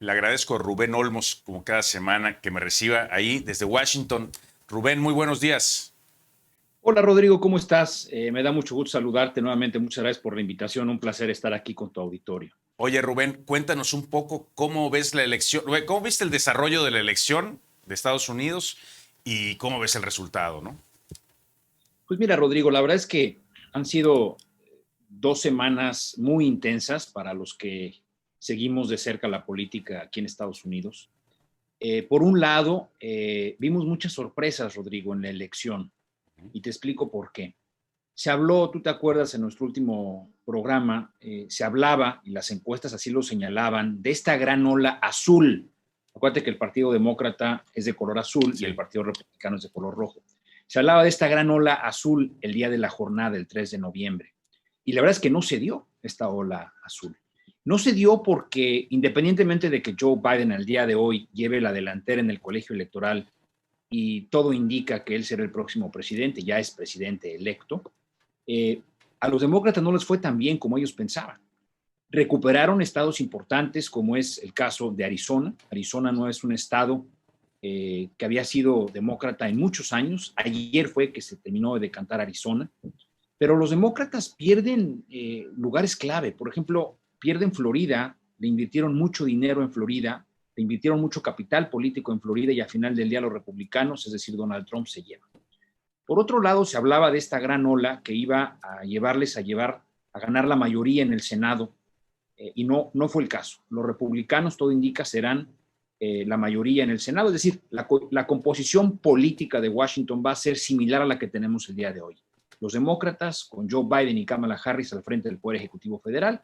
Le agradezco a Rubén Olmos, como cada semana, que me reciba ahí desde Washington. Rubén, muy buenos días. Hola Rodrigo, ¿cómo estás? Me da mucho gusto saludarte nuevamente. Muchas gracias por la invitación. Un placer estar aquí con tu auditorio. Oye, Rubén, cuéntanos un poco cómo ves la elección, cómo viste el desarrollo de la elección de Estados Unidos y cómo ves el resultado, ¿no? Pues mira, Rodrigo, la verdad es que han sido 2 semanas muy intensas para los que seguimos de cerca la política aquí en Estados Unidos. Por un lado, vimos muchas sorpresas, Rodrigo, en la elección y te explico por qué. Se habló, tú te acuerdas, en nuestro último programa, se hablaba, y las encuestas así lo señalaban, de esta gran ola azul. Acuérdate que el Partido Demócrata es de color azul y el Sí. Partido Republicano es de color rojo. Se hablaba de esta gran ola azul el día de la jornada, el 3 de noviembre. Y la verdad es que no se dio esta ola azul. No se dio porque, independientemente de que Joe Biden al día de hoy lleve la delantera en el colegio electoral y todo indica que él será el próximo presidente, ya es presidente electo, eh, a los demócratas no les fue tan bien como ellos pensaban. Recuperaron estados importantes, como es el caso de Arizona. Arizona no es un estado que había sido demócrata en muchos años. Ayer fue que se terminó de decantar Arizona. Pero los demócratas pierden lugares clave. Por ejemplo, pierden Florida, le invirtieron mucho dinero en Florida, le invirtieron mucho capital político en Florida y al final del día los republicanos, es decir, Donald Trump, se llevan. Por otro lado, se hablaba de esta gran ola que iba a llevarles a ganar la mayoría en el Senado, y no fue el caso. Los republicanos, todo indica, serán la mayoría en el Senado, es decir, la composición política de Washington va a ser similar a la que tenemos el día de hoy. Los demócratas con Joe Biden y Kamala Harris al frente del Poder Ejecutivo Federal,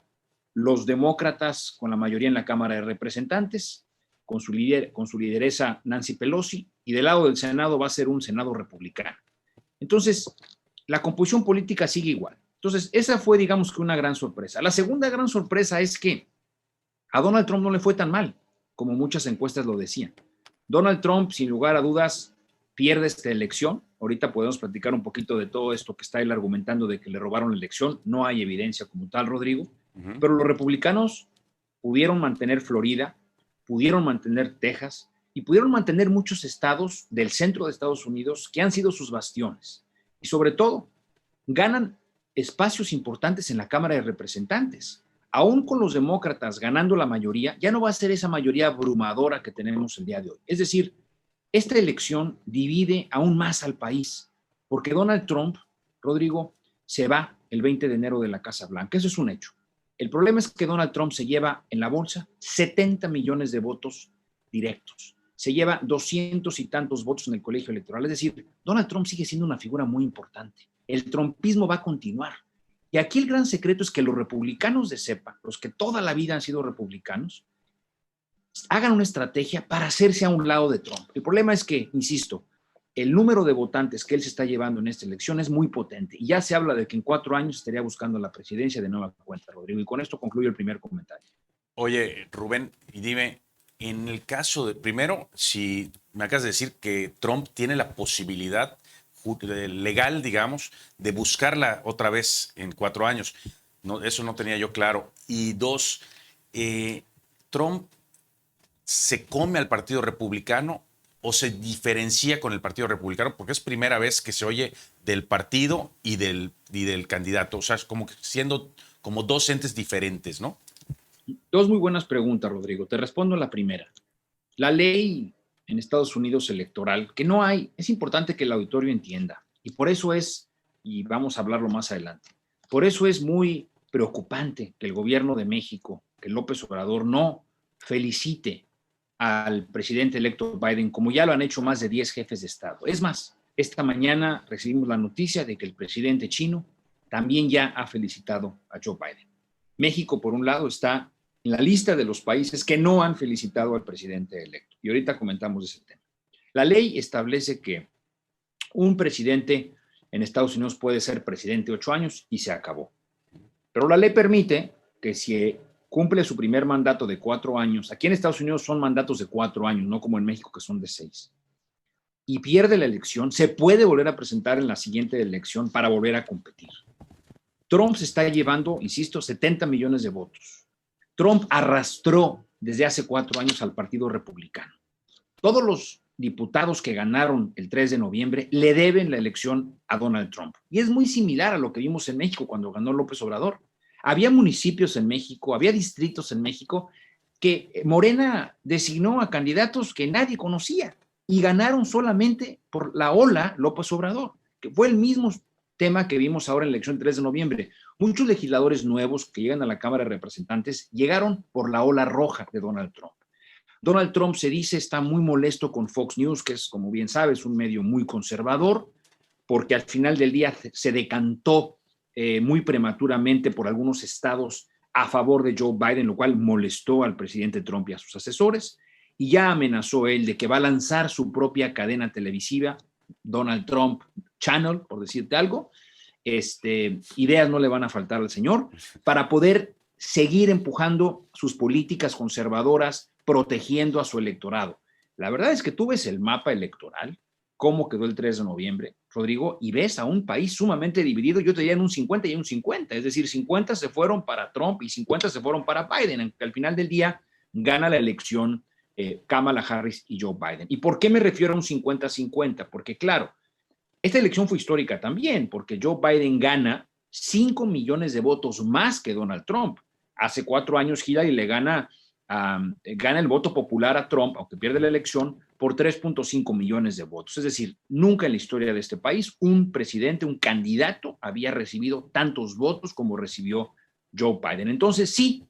los demócratas con la mayoría en la Cámara de Representantes, con su lideresa Nancy Pelosi, y del lado del Senado va a ser un Senado republicano. Entonces, la composición política sigue igual. Entonces, esa fue, digamos que, una gran sorpresa. La segunda gran sorpresa es que a Donald Trump no le fue tan mal, como muchas encuestas lo decían. Donald Trump, sin lugar a dudas, pierde esta elección. Ahorita podemos platicar un poquito de todo esto que está él argumentando de que le robaron la elección. No hay evidencia como tal, Rodrigo. Pero los republicanos pudieron mantener Florida, pudieron mantener Texas y pudieron mantener muchos estados del centro de Estados Unidos que han sido sus bastiones. Y sobre todo, ganan espacios importantes en la Cámara de Representantes. Aún con los demócratas ganando la mayoría, ya no va a ser esa mayoría abrumadora que tenemos el día de hoy. Es decir, esta elección divide aún más al país, porque Donald Trump, Rodrigo, se va el 20 de enero de la Casa Blanca. Eso es un hecho. El problema es que Donald Trump se lleva en la bolsa 70 millones de votos directos. Se lleva 200 y tantos votos en el colegio electoral. Es decir, Donald Trump sigue siendo una figura muy importante. El trumpismo va a continuar. Y aquí el gran secreto es que los republicanos de cepa, los que toda la vida han sido republicanos, hagan una estrategia para hacerse a un lado de Trump. El problema es que, insisto, el número de votantes que él se está llevando en esta elección es muy potente. Y ya se habla de que en 4 años estaría buscando la presidencia de nueva cuenta, Rodrigo. Y con esto concluyo el primer comentario. Oye, Rubén, y dime, en el caso de, primero, si me acabas de decir que Trump tiene la posibilidad legal, digamos, de buscarla otra vez en 4 años. No, eso no tenía yo claro. Y dos, Trump se come al Partido Republicano o se diferencia con el Partido Republicano, porque es primera vez que se oye del partido y del candidato. O sea, es como siendo como dos entes diferentes, ¿no? Dos muy buenas preguntas, Rodrigo. Te respondo la primera. La ley en Estados Unidos electoral, que no hay, es importante que el auditorio entienda. Y por eso es, y vamos a hablarlo más adelante, por eso es muy preocupante que el gobierno de México, que López Obrador no felicite al presidente electo Biden, como ya lo han hecho más de 10 jefes de Estado. Es más, esta mañana recibimos la noticia de que el presidente chino también ya ha felicitado a Joe Biden. México, por un lado, está en la lista de los países que no han felicitado al presidente electo. Y ahorita comentamos ese tema. La ley establece que un presidente en Estados Unidos puede ser presidente 8 años y se acabó. Pero la ley permite que si cumple su primer mandato de 4 años, aquí en Estados Unidos son mandatos de 4 años, no como en México que son de 6, y pierde la elección, se puede volver a presentar en la siguiente elección para volver a competir. Trump se está llevando, insisto, 70 millones de votos. Trump arrastró desde hace 4 años al Partido Republicano. Todos los diputados que ganaron el 3 de noviembre le deben la elección a Donald Trump. Y es muy similar a lo que vimos en México cuando ganó López Obrador. Había municipios en México, había distritos en México que Morena designó a candidatos que nadie conocía y ganaron solamente por la ola López Obrador, que fue el mismo tema que vimos ahora en la elección del 3 de noviembre. Muchos legisladores nuevos que llegan a la Cámara de Representantes llegaron por la ola roja de Donald Trump. Donald Trump se dice está muy molesto con Fox News, que es, como bien sabes, un medio muy conservador, porque al final del día se decantó muy prematuramente por algunos estados a favor de Joe Biden, lo cual molestó al presidente Trump y a sus asesores, y ya amenazó él de que va a lanzar su propia cadena televisiva, Donald Trump Channel, por decirte algo. Ideas no le van a faltar al señor para poder seguir empujando sus políticas conservadoras, protegiendo a su electorado. La verdad es que tú ves el mapa electoral, cómo quedó el 3 de noviembre, Rodrigo, y ves a un país sumamente dividido, yo te diría en un 50 y un 50, es decir, 50 se fueron para Trump y 50 se fueron para Biden, aunque al final del día gana la elección Kamala Harris y Joe Biden. ¿Y por qué me refiero a un 50-50? Porque claro, esta elección fue histórica también, porque Joe Biden gana 5 millones de votos más que Donald Trump. Hace 4 años Hillary le gana el voto popular a Trump, aunque pierde la elección, por 3.5 millones de votos. Es decir, nunca en la historia de este país un presidente, un candidato, había recibido tantos votos como recibió Joe Biden. Entonces, sí,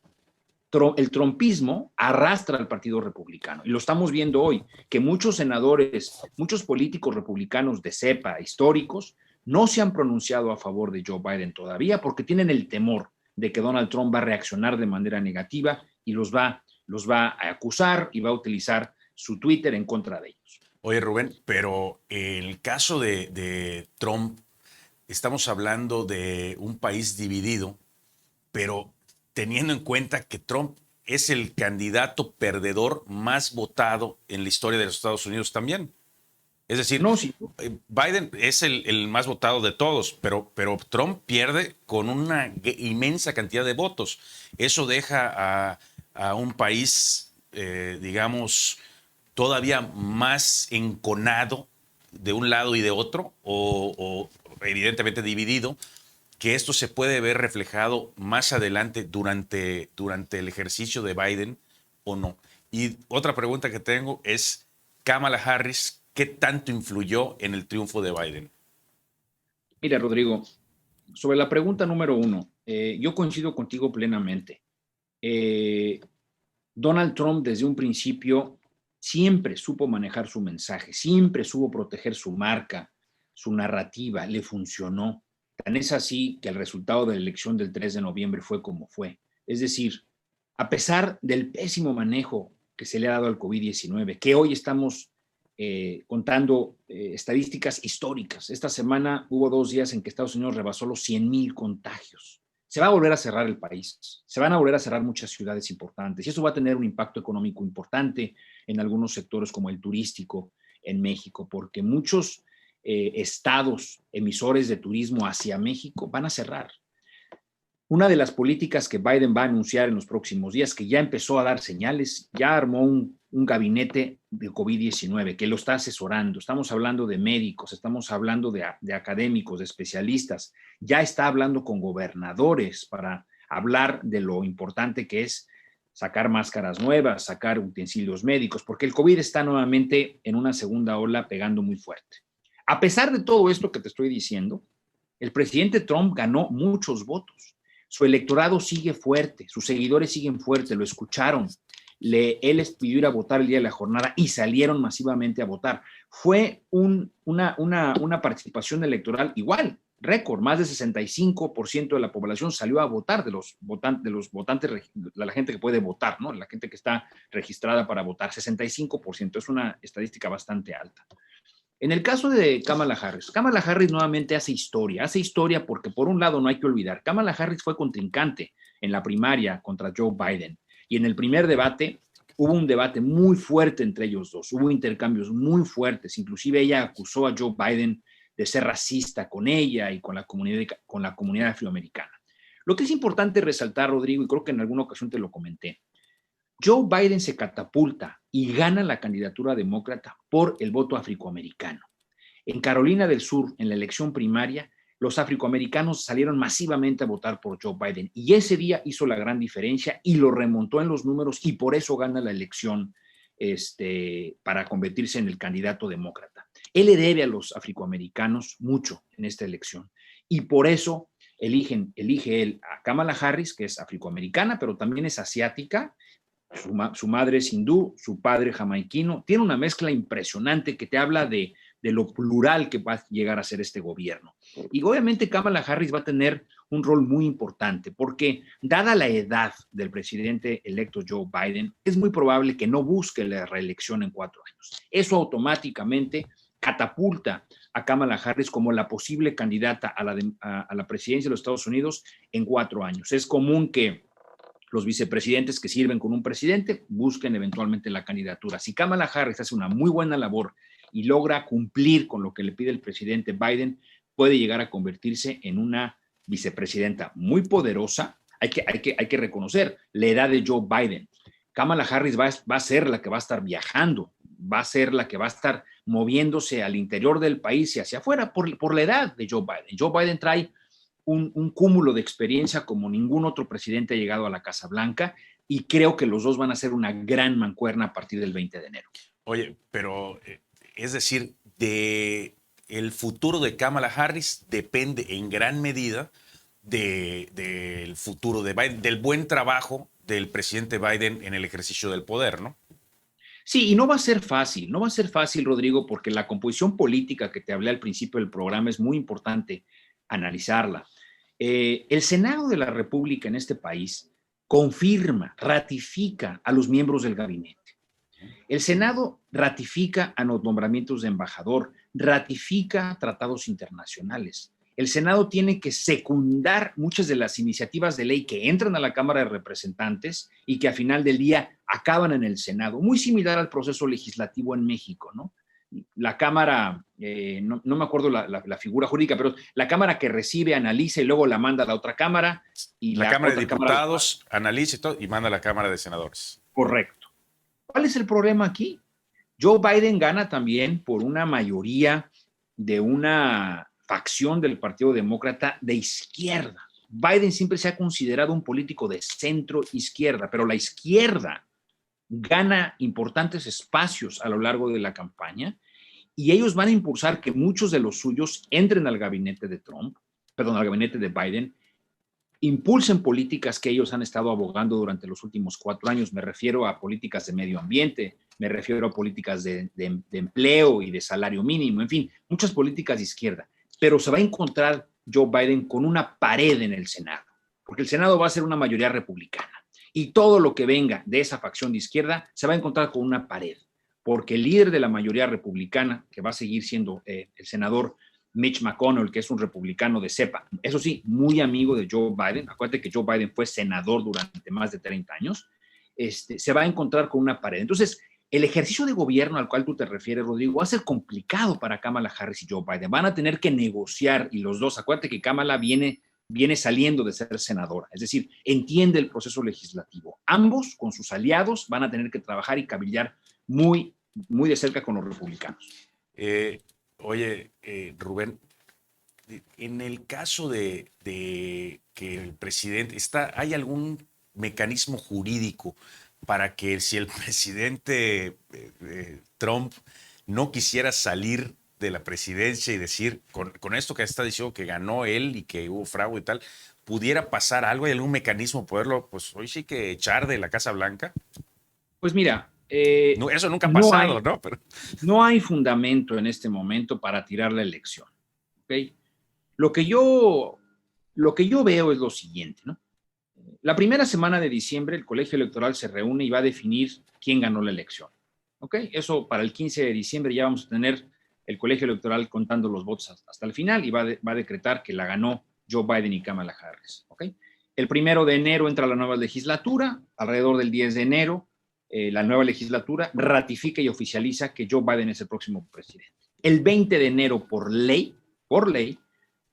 el trumpismo arrastra al Partido Republicano. Y lo estamos viendo hoy, que muchos senadores, muchos políticos republicanos de cepa, históricos, no se han pronunciado a favor de Joe Biden todavía porque tienen el temor de que Donald Trump va a reaccionar de manera negativa y los va a acusar y va a utilizar su Twitter en contra de ellos. Oye, Rubén, pero en el caso de Trump, estamos hablando de un país dividido, pero teniendo en cuenta que Trump es el candidato perdedor más votado en la historia de los Estados Unidos también. Es decir, no, sí. Biden es el más votado de todos, pero Trump pierde con una inmensa cantidad de votos. Eso deja a un país, digamos, todavía más enconado de un lado y de otro, o evidentemente dividido, que esto se puede ver reflejado más adelante durante el ejercicio de Biden o no. Y otra pregunta que tengo es, Kamala Harris, ¿qué tanto influyó en el triunfo de Biden? Mira, Rodrigo, sobre la pregunta número 1, yo coincido contigo plenamente. Donald Trump desde un principio siempre supo manejar su mensaje, siempre supo proteger su marca, su narrativa, le funcionó. Tan es así que el resultado de la elección del 3 de noviembre fue como fue. Es decir, a pesar del pésimo manejo que se le ha dado al COVID-19, que hoy estamos contando estadísticas históricas. Esta semana hubo 2 días en que Estados Unidos rebasó los 100,000 contagios. Se va a volver a cerrar el país, se van a volver a cerrar muchas ciudades importantes y eso va a tener un impacto económico importante en algunos sectores como el turístico en México, porque muchos estados emisores de turismo hacia México van a cerrar. Una de las políticas que Biden va a anunciar en los próximos días, que ya empezó a dar señales, ya armó un gabinete de COVID-19 que lo está asesorando. Estamos hablando de médicos, estamos hablando de académicos, de especialistas. Ya está hablando con gobernadores para hablar de lo importante que es sacar máscaras nuevas, sacar utensilios médicos, porque el COVID está nuevamente en una segunda ola pegando muy fuerte. A pesar de todo esto que te estoy diciendo, el presidente Trump ganó muchos votos. Su electorado sigue fuerte, sus seguidores siguen fuertes, lo escucharon. Él les pidió ir a votar el día de la jornada y salieron masivamente a votar. Fue una participación electoral igual, récord, más de 65% de la población salió a votar, de los votantes, de la gente que puede votar, ¿no? La gente que está registrada para votar, 65%, es una estadística bastante alta. En el caso de Kamala Harris nuevamente hace historia porque por un lado no hay que olvidar, Kamala Harris fue contrincante en la primaria contra Joe Biden y en el primer debate hubo un debate muy fuerte entre ellos dos, hubo intercambios muy fuertes, inclusive ella acusó a Joe Biden de ser racista con ella y con la comunidad afroamericana. Lo que es importante resaltar, Rodrigo, y creo que en alguna ocasión te lo comenté, Joe Biden se catapulta y gana la candidatura demócrata por el voto afroamericano. En Carolina del Sur, en la elección primaria, los afroamericanos salieron masivamente a votar por Joe Biden y ese día hizo la gran diferencia y lo remontó en los números y por eso gana la elección para convertirse en el candidato demócrata. Él le debe a los afroamericanos mucho en esta elección y por eso elige él a Kamala Harris, que es afroamericana, pero también es asiática. Su madre es hindú, su padre jamaiquino. Tiene una mezcla impresionante que te habla de lo plural que va a llegar a ser este gobierno. Y obviamente Kamala Harris va a tener un rol muy importante porque, dada la edad del presidente electo Joe Biden, es muy probable que no busque la reelección en 4 años. Eso automáticamente catapulta a Kamala Harris como la posible candidata a la presidencia de los Estados Unidos en 4 años. Es común que los vicepresidentes que sirven con un presidente busquen eventualmente la candidatura. Si Kamala Harris hace una muy buena labor y logra cumplir con lo que le pide el presidente Biden, puede llegar a convertirse en una vicepresidenta muy poderosa. Hay que reconocer la edad de Joe Biden. Kamala Harris va a ser la que va a estar viajando, va a ser la que va a estar moviéndose al interior del país y hacia afuera por la edad de Joe Biden. Joe Biden trae un cúmulo de experiencia como ningún otro presidente ha llegado a la Casa Blanca y creo que los dos van a ser una gran mancuerna a partir del 20 de enero. Oye, pero es decir, el futuro de Kamala Harris depende en gran medida del futuro de Biden, del buen trabajo del presidente Biden en el ejercicio del poder, ¿no? Sí, y no va a ser fácil, Rodrigo, porque la composición política que te hablé al principio del programa es muy importante analizarla. El Senado de la República en este país confirma, ratifica a los miembros del gabinete. El Senado ratifica a los nombramientos de embajador, ratifica tratados internacionales. El Senado tiene que secundar muchas de las iniciativas de ley que entran a la Cámara de Representantes y que a final del día acaban en el Senado, muy similar al proceso legislativo en México, ¿no? La Cámara, no me acuerdo la figura jurídica, pero la Cámara que recibe, analiza y luego la manda a la otra Cámara. Y la Cámara de otra Diputados analiza y todo y manda a la Cámara de Senadores. Correcto. ¿Cuál es el problema aquí? Joe Biden gana también por una mayoría de una facción del Partido Demócrata de izquierda. Biden siempre se ha considerado un político de centro izquierda, pero la izquierda gana importantes espacios a lo largo de la campaña y ellos van a impulsar que muchos de los suyos entren al gabinete de al gabinete de Biden, impulsen políticas que ellos han estado abogando durante los últimos 4 años. Me refiero a políticas de medio ambiente, me refiero a políticas de empleo y de salario mínimo, en fin, muchas políticas de izquierda. Pero se va a encontrar Joe Biden con una pared en el Senado, porque el Senado va a ser una mayoría republicana. Y todo lo que venga de esa facción de izquierda se va a encontrar con una pared, porque el líder de la mayoría republicana, que va a seguir siendo el senador Mitch McConnell, que es un republicano de cepa, eso sí, muy amigo de Joe Biden, acuérdate que Joe Biden fue senador durante más de 30 años, se va a encontrar con una pared. Entonces, el ejercicio de gobierno al cual tú te refieres, Rodrigo, va a ser complicado para Kamala Harris y Joe Biden. Van a tener que negociar y los dos, acuérdate que Kamala viene saliendo de ser senadora, es decir, entiende el proceso legislativo. Ambos, con sus aliados, van a tener que trabajar y cabildear muy, muy de cerca con los republicanos. Oye, Rubén, en el caso de que el presidente ¿hay algún mecanismo jurídico para que si el presidente Trump no quisiera salir de la presidencia y decir, con esto que está diciendo que ganó él y que hubo fraude y tal, pudiera pasar algo? ¿Hay algún mecanismo poderlo, pues hoy sí que echar de la Casa Blanca? Pues mira, no, eso nunca ha pasado, ¿no? Pero no hay fundamento en este momento para tirar la elección, ¿ok? Lo que yo veo es lo siguiente, ¿no? La primera semana de diciembre el colegio electoral se reúne y va a definir quién ganó la elección, ¿ok? Eso para el 15 de diciembre ya vamos a tener el colegio electoral contando los votos hasta el final y va a decretar que la ganó Joe Biden y Kamala Harris, ¿ok? El 1 de enero entra la nueva legislatura, alrededor del 10 de enero la nueva legislatura ratifica y oficializa que Joe Biden es el próximo presidente. El 20 de enero, por ley,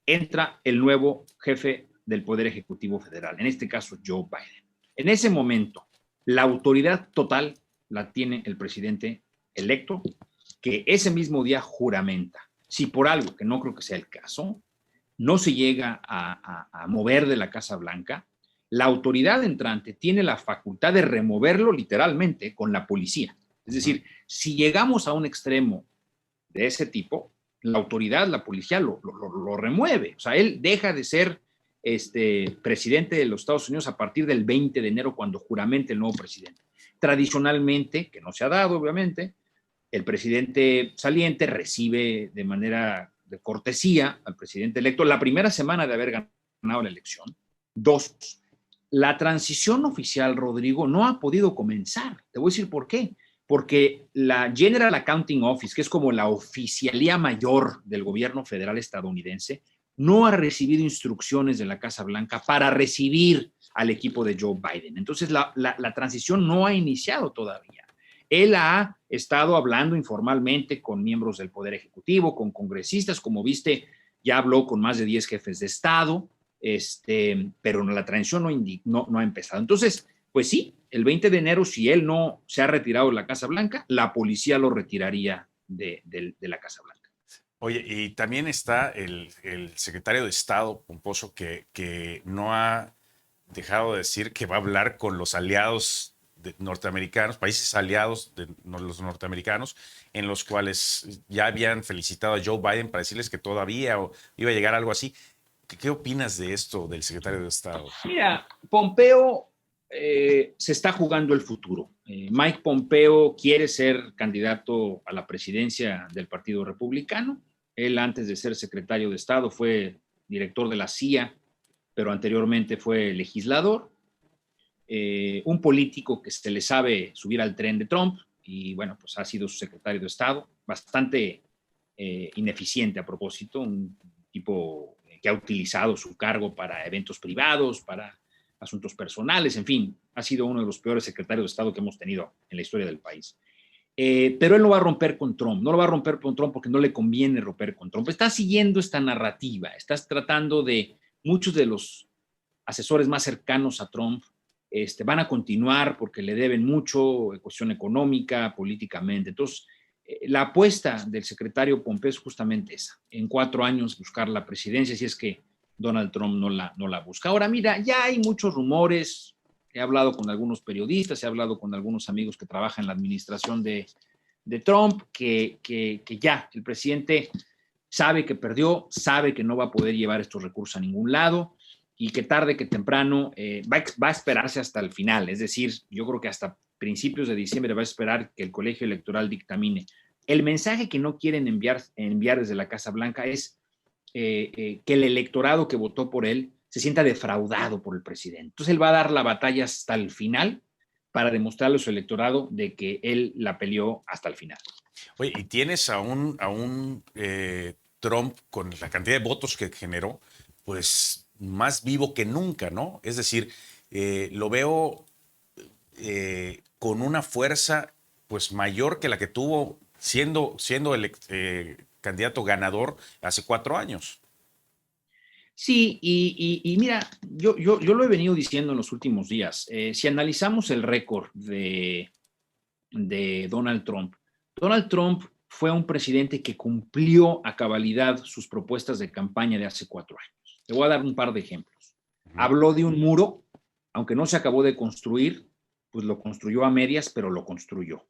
entra el nuevo jefe del Poder Ejecutivo Federal, en este caso Joe Biden. En ese momento, La autoridad total la tiene el presidente electo, que ese mismo día juramenta. Si por algo, que no creo que sea el caso, no se llega a mover de la Casa Blanca, la autoridad entrante tiene la facultad de removerlo literalmente con la policía. Es decir, si llegamos a un extremo de ese tipo, la autoridad, la policía lo remueve. O sea, él deja de ser presidente de los Estados Unidos a partir del 20 de enero, cuando juramente el nuevo presidente. Tradicionalmente, que no se ha dado, obviamente, el presidente saliente recibe de manera de cortesía al presidente electo la primera semana de haber ganado la elección. Dos, la transición oficial, Rodrigo, no ha podido comenzar. Te voy a decir por qué. Porque la General Accounting Office, que es como la oficialía mayor del gobierno federal estadounidense, no ha recibido instrucciones de la Casa Blanca para recibir al equipo de Joe Biden. Entonces, la transición no ha iniciado todavía. Él ha estado hablando informalmente con miembros del Poder Ejecutivo, con congresistas, como viste, ya habló con más de 10 jefes de Estado, pero la transición no ha empezado. Entonces, pues sí, el 20 de enero, si él no se ha retirado de la Casa Blanca, la policía lo retiraría de la Casa Blanca. Oye, y también está el secretario de Estado, Pomposo, que no ha dejado de decir que va a hablar con los aliados norteamericanos, países aliados de los norteamericanos, en los cuales ya habían felicitado a Joe Biden para decirles que todavía iba a llegar algo así. ¿Qué opinas de esto del secretario de Estado? Mira, Pompeo se está jugando el futuro. Mike Pompeo quiere ser candidato a la presidencia del Partido Republicano. Él, antes de ser secretario de Estado, fue director de la CIA, pero anteriormente fue legislador. Un político que se le sabe subir al tren de Trump y, bueno, pues ha sido su secretario de Estado, bastante ineficiente a propósito, un tipo que ha utilizado su cargo para eventos privados, para asuntos personales, en fin, ha sido uno de los peores secretarios de Estado que hemos tenido en la historia del país. Pero él no va a romper con Trump, no lo va a romper con Trump porque no le conviene romper con Trump. Está siguiendo esta narrativa, estás tratando de, muchos de los asesores más cercanos a Trump van a continuar porque le deben mucho, cuestión económica, políticamente. Entonces, la apuesta del secretario Pompeo es justamente esa, en 4 años buscar la presidencia, si es que Donald Trump no la busca. Ahora, mira, ya hay muchos rumores, he hablado con algunos periodistas, he hablado con algunos amigos que trabajan en la administración de Trump, que ya el presidente sabe que perdió, sabe que no va a poder llevar estos recursos a ningún lado y que tarde que temprano va a esperarse hasta el final. Es decir, yo creo que hasta principios de diciembre va a esperar que el colegio electoral dictamine. El mensaje que no quieren enviar desde la Casa Blanca es que el electorado que votó por él se sienta defraudado por el presidente. Entonces él va a dar la batalla hasta el final para demostrarle a su electorado de que él la peleó hasta el final. Oye, y tienes a un Trump con la cantidad de votos que generó, pues más vivo que nunca, ¿no? Es decir, lo veo con una fuerza pues mayor que la que tuvo siendo el candidato ganador hace 4 años. Sí, y mira, yo lo he venido diciendo en los últimos días. Si analizamos el récord de Donald Trump fue un presidente que cumplió a cabalidad sus propuestas de campaña de hace 4 años. Te voy a dar un par de ejemplos. Habló de un muro, aunque no se acabó de construir, pues lo construyó a medias, pero lo construyó.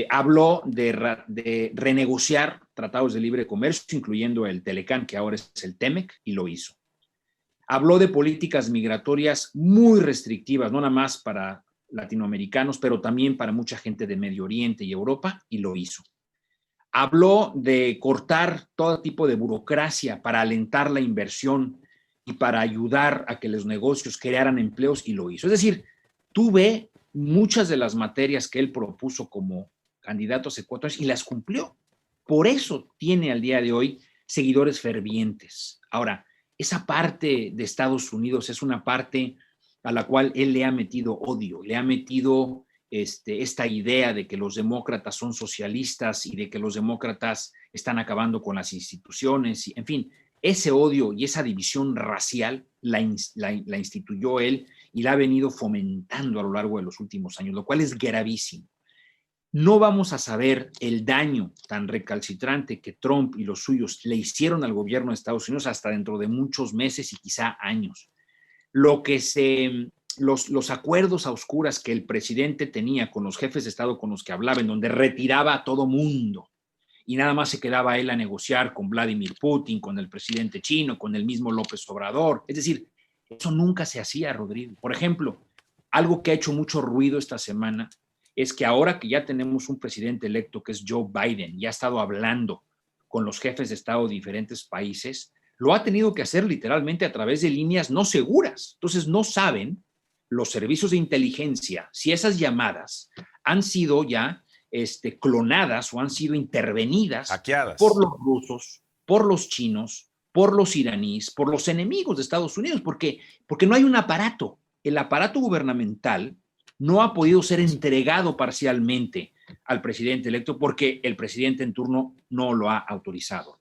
Habló de renegociar tratados de libre comercio, incluyendo el Telecán, que ahora es el TEMEC, y lo hizo. Habló de políticas migratorias muy restrictivas, no nada más para latinoamericanos, pero también para mucha gente de Medio Oriente y Europa, y lo hizo. Habló de cortar todo tipo de burocracia para alentar la inversión y para ayudar a que los negocios crearan empleos, y lo hizo. Es decir, tú ves muchas de las materias que él propuso como candidato hace 4 años y las cumplió. Por eso tiene al día de hoy seguidores fervientes. Ahora, esa parte de Estados Unidos es una parte a la cual él le ha metido odio, le ha metido esta idea de que los demócratas son socialistas y de que los demócratas están acabando con las instituciones. Y, en fin, ese odio y esa división racial la instituyó él y la ha venido fomentando a lo largo de los últimos años, lo cual es gravísimo. No vamos a saber el daño tan recalcitrante que Trump y los suyos le hicieron al gobierno de Estados Unidos hasta dentro de muchos meses y quizá años. Los acuerdos a oscuras que el presidente tenía con los jefes de Estado con los que hablaba, en donde retiraba a todo mundo y nada más se quedaba él a negociar con Vladimir Putin, con el presidente chino, con el mismo López Obrador. Es decir, eso nunca se hacía, Rodrigo. Por ejemplo, algo que ha hecho mucho ruido esta semana es que ahora que ya tenemos un presidente electo que es Joe Biden y ha estado hablando con los jefes de Estado de diferentes países, lo ha tenido que hacer literalmente a través de líneas no seguras. Entonces no saben los servicios de inteligencia si esas llamadas han sido ya clonadas o han sido intervenidas hackeadas por los rusos, por los chinos, por los iraníes, por los enemigos de Estados Unidos, porque no hay un aparato. El aparato gubernamental no ha podido ser entregado parcialmente al presidente electo porque el presidente en turno no lo ha autorizado.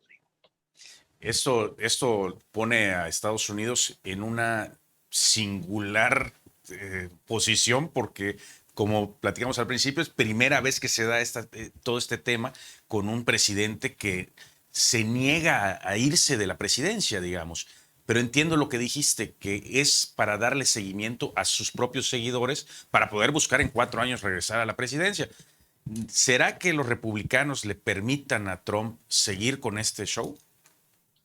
Esto pone a Estados Unidos en una singular posición porque, como platicamos al principio, es primera vez que se da todo este tema con un presidente que se niega a irse de la presidencia, digamos. Pero entiendo lo que dijiste, que es para darle seguimiento a sus propios seguidores para poder buscar en 4 años regresar a la presidencia. ¿Será que los republicanos le permitan a Trump seguir con este show?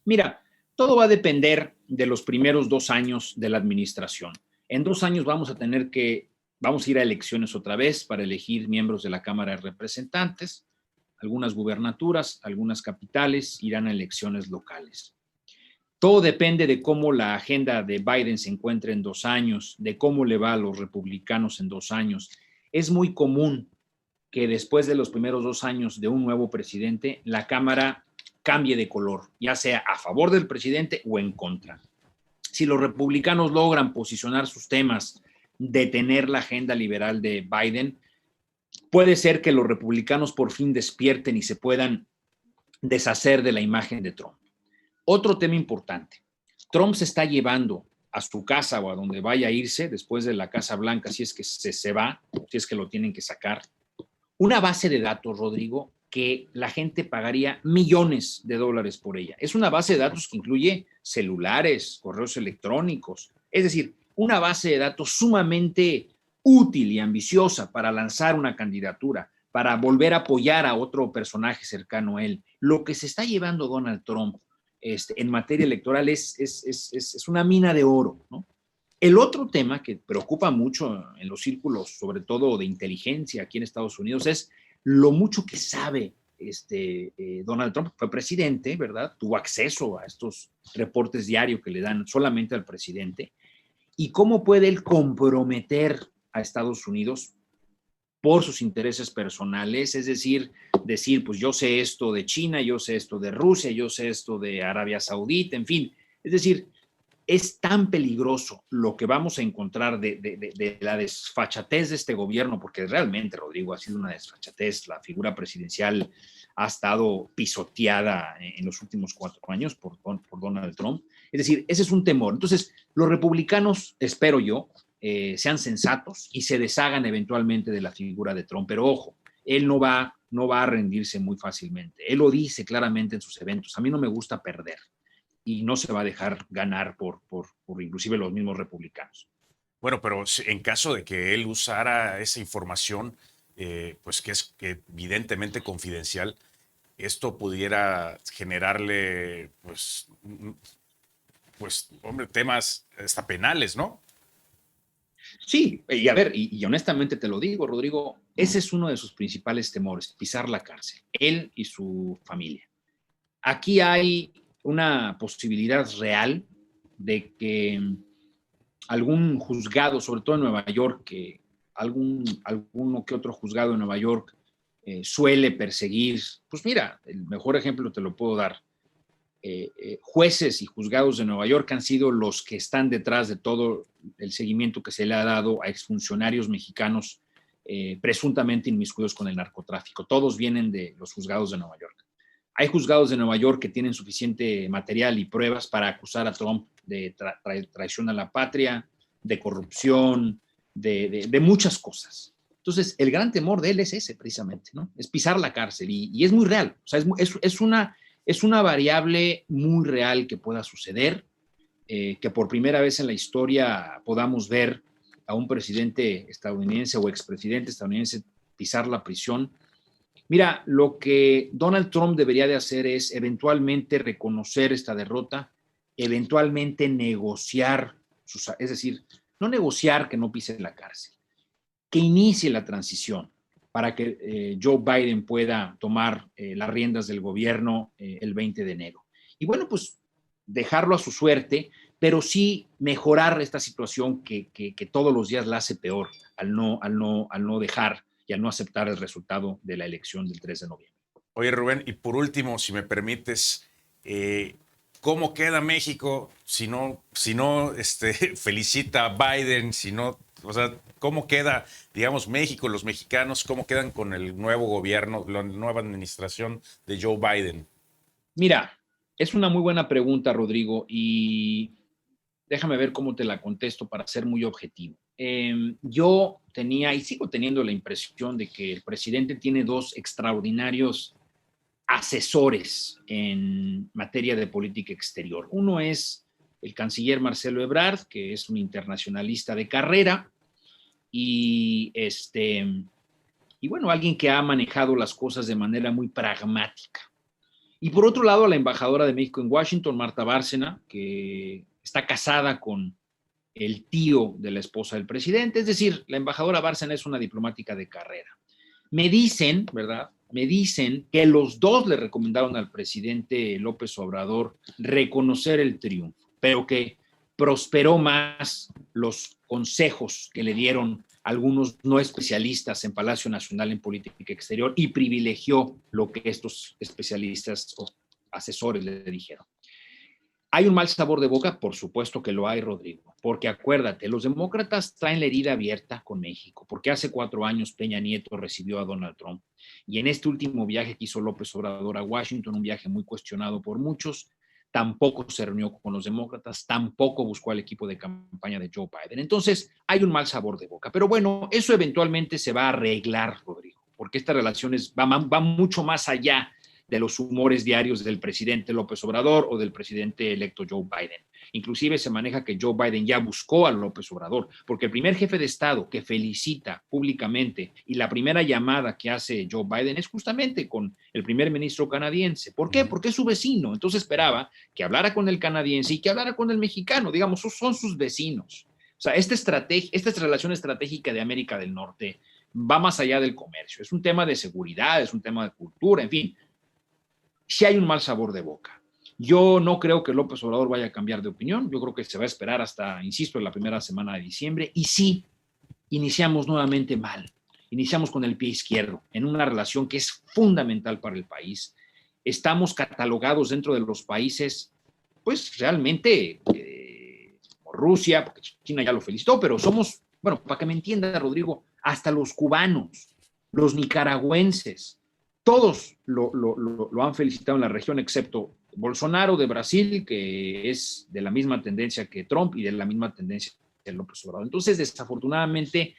Mira, todo va a depender de los primeros 2 años de la administración. En 2 años vamos a ir a elecciones otra vez para elegir miembros de la Cámara de Representantes, algunas gubernaturas, algunas capitales irán a elecciones locales. Todo depende de cómo la agenda de Biden se encuentre en 2 años, de cómo le va a los republicanos en 2 años. Es muy común que después de los primeros 2 años de un nuevo presidente, la Cámara cambie de color, ya sea a favor del presidente o en contra. Si los republicanos logran posicionar sus temas, detener la agenda liberal de Biden, puede ser que los republicanos por fin despierten y se puedan deshacer de la imagen de Trump. Otro tema importante, Trump se está llevando a su casa o a donde vaya a irse después de la Casa Blanca, si es que se va, si es que lo tienen que sacar, una base de datos, Rodrigo, que la gente pagaría millones de dólares por ella. Es una base de datos que incluye celulares, correos electrónicos, es decir, una base de datos sumamente útil y ambiciosa para lanzar una candidatura, para volver a apoyar a otro personaje cercano a él. Lo que se está llevando Donald Trump en materia electoral es una mina de oro, ¿no? El otro tema que preocupa mucho en los círculos, sobre todo de inteligencia aquí en Estados Unidos, es lo mucho que sabe Donald Trump. Fue presidente, ¿verdad? Tuvo acceso a estos reportes diarios que le dan solamente al presidente. ¿Y cómo puede él comprometer a Estados Unidos por sus intereses personales? Es decir, pues yo sé esto de China, yo sé esto de Rusia, yo sé esto de Arabia Saudita, en fin. Es decir, es tan peligroso lo que vamos a encontrar de la desfachatez de este gobierno, porque realmente, Rodrigo, ha sido una desfachatez. La figura presidencial ha estado pisoteada en los últimos 4 años por Donald Trump. Es decir, ese es un temor. Entonces, los republicanos, espero yo, sean sensatos y se deshagan eventualmente de la figura de Trump. Pero ojo, él no va a rendirse muy fácilmente. Él lo dice claramente en sus eventos. A mí no me gusta perder. Y no se va a dejar ganar por inclusive los mismos republicanos. Bueno, pero en caso de que él usara esa información, pues que es evidentemente confidencial, esto pudiera generarle, hombre, temas hasta penales, ¿no? Sí, y a ver, y honestamente te lo digo, Rodrigo, ese es uno de sus principales temores, pisar la cárcel, él y su familia. Aquí hay una posibilidad real de que algún juzgado, sobre todo en Nueva York, que alguno que otro juzgado en Nueva York suele perseguir, pues mira, el mejor ejemplo te lo puedo dar. Jueces y juzgados de Nueva York han sido los que están detrás de todo el seguimiento que se le ha dado a exfuncionarios mexicanos presuntamente inmiscuidos con el narcotráfico. Todos vienen de los juzgados de Nueva York. Hay juzgados de Nueva York que tienen suficiente material y pruebas para acusar a Trump de traición a la patria, de corrupción, de muchas cosas. Entonces, el gran temor de él es ese, precisamente, ¿no? Es pisar la cárcel y es muy real. O sea, es una variable muy real que pueda suceder, que por primera vez en la historia podamos ver a un presidente estadounidense o expresidente estadounidense pisar la prisión. Mira, lo que Donald Trump debería de hacer es eventualmente reconocer esta derrota, eventualmente negociar, es decir, no negociar que no pise la cárcel, que inicie la transición para que Joe Biden pueda tomar las riendas del gobierno el 20 de enero. Y bueno, pues dejarlo a su suerte, pero sí mejorar esta situación que todos los días la hace peor al no dejar y al no aceptar el resultado de la elección del 3 de noviembre. Oye, Rubén, y por último, si me permites, ¿cómo queda México si no felicita a Biden, si no, o sea, cómo queda, digamos, México, los mexicanos, cómo quedan con el nuevo gobierno, la nueva administración de Joe Biden? Mira, es una muy buena pregunta, Rodrigo, y déjame ver cómo te la contesto para ser muy objetivo. Yo tenía y sigo teniendo la impresión de que el presidente tiene dos extraordinarios asesores en materia de política exterior. Uno es el canciller Marcelo Ebrard, que es un internacionalista de carrera y, y bueno, alguien que ha manejado las cosas de manera muy pragmática. Y por otro lado, la embajadora de México en Washington, Marta Bárcena, que está casada con el tío de la esposa del presidente, es decir, la embajadora Bárcena es una diplomática de carrera. Me dicen, ¿verdad? Me dicen que los dos le recomendaron al presidente López Obrador reconocer el triunfo, pero que prosperó más los consejos que le dieron algunos no especialistas en Palacio Nacional en política exterior y privilegió lo que estos especialistas o asesores le dijeron. ¿Hay un mal sabor de boca? Por supuesto que lo hay, Rodrigo, porque acuérdate, los demócratas traen la herida abierta con México, porque hace 4 años Peña Nieto recibió a Donald Trump y en este último viaje que hizo López Obrador a Washington, un viaje muy cuestionado por muchos, tampoco se reunió con los demócratas, tampoco buscó al equipo de campaña de Joe Biden. Entonces, hay un mal sabor de boca. Pero bueno, eso eventualmente se va a arreglar, Rodrigo, porque esta relación va mucho más allá de los humores diarios del presidente López Obrador o del presidente electo Joe Biden. Inclusive se maneja que Joe Biden ya buscó a López Obrador, porque el primer jefe de Estado que felicita públicamente y la primera llamada que hace Joe Biden es justamente con el primer ministro canadiense. ¿Por qué? Porque es su vecino. Entonces esperaba que hablara con el canadiense y que hablara con el mexicano. Digamos, son sus vecinos. O sea, esta relación estratégica de América del Norte va más allá del comercio. Es un tema de seguridad, es un tema de cultura, en fin. Sí hay un mal sabor de boca. Yo no creo que López Obrador vaya a cambiar de opinión. Yo creo que se va a esperar hasta, insisto, en la primera semana de diciembre. Y sí, iniciamos nuevamente mal. Iniciamos con el pie izquierdo en una relación que es fundamental para el país. Estamos catalogados dentro de los países, pues realmente, como Rusia, porque China ya lo felicitó, pero somos, bueno, para que me entienda, Rodrigo, hasta los cubanos, los nicaragüenses, todos lo han felicitado en la región, excepto Bolsonaro de Brasil, que es de la misma tendencia que Trump y de la misma tendencia que López Obrador. Entonces, desafortunadamente,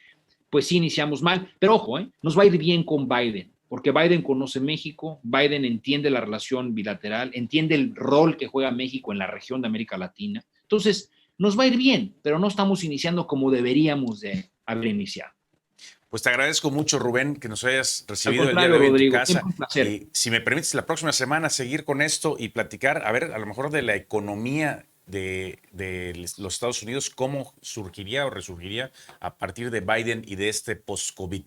pues sí iniciamos mal, pero ojo, nos va a ir bien con Biden, porque Biden conoce México, Biden entiende la relación bilateral, entiende el rol que juega México en la región de América Latina. Entonces, nos va a ir bien, pero no estamos iniciando como deberíamos de haber iniciado. Pues te agradezco mucho, Rubén, que nos hayas recibido el día de Al contrario, hoy en tu Rodrigo, casa. siempre un placer. Y si me permites, la próxima semana seguir con esto y platicar, a ver, a lo mejor de la economía de los Estados Unidos, cómo surgiría o resurgiría a partir de Biden y de este post-COVID.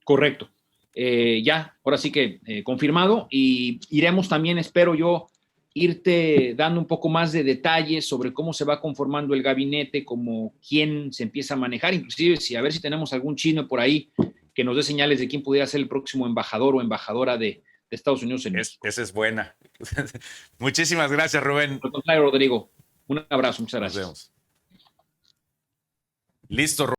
Correcto. Ya, ahora sí que confirmado y iremos también, espero yo, irte dando un poco más de detalles sobre cómo se va conformando el gabinete, como quién se empieza a manejar, inclusive si a ver si tenemos algún chisme por ahí que nos dé señales de quién pudiera ser el próximo embajador o embajadora de Estados Unidos en México. Esa es buena. Muchísimas gracias, Rubén. Al contrario, Rodrigo, un abrazo, muchas gracias. Nos vemos. Listo, Rubén.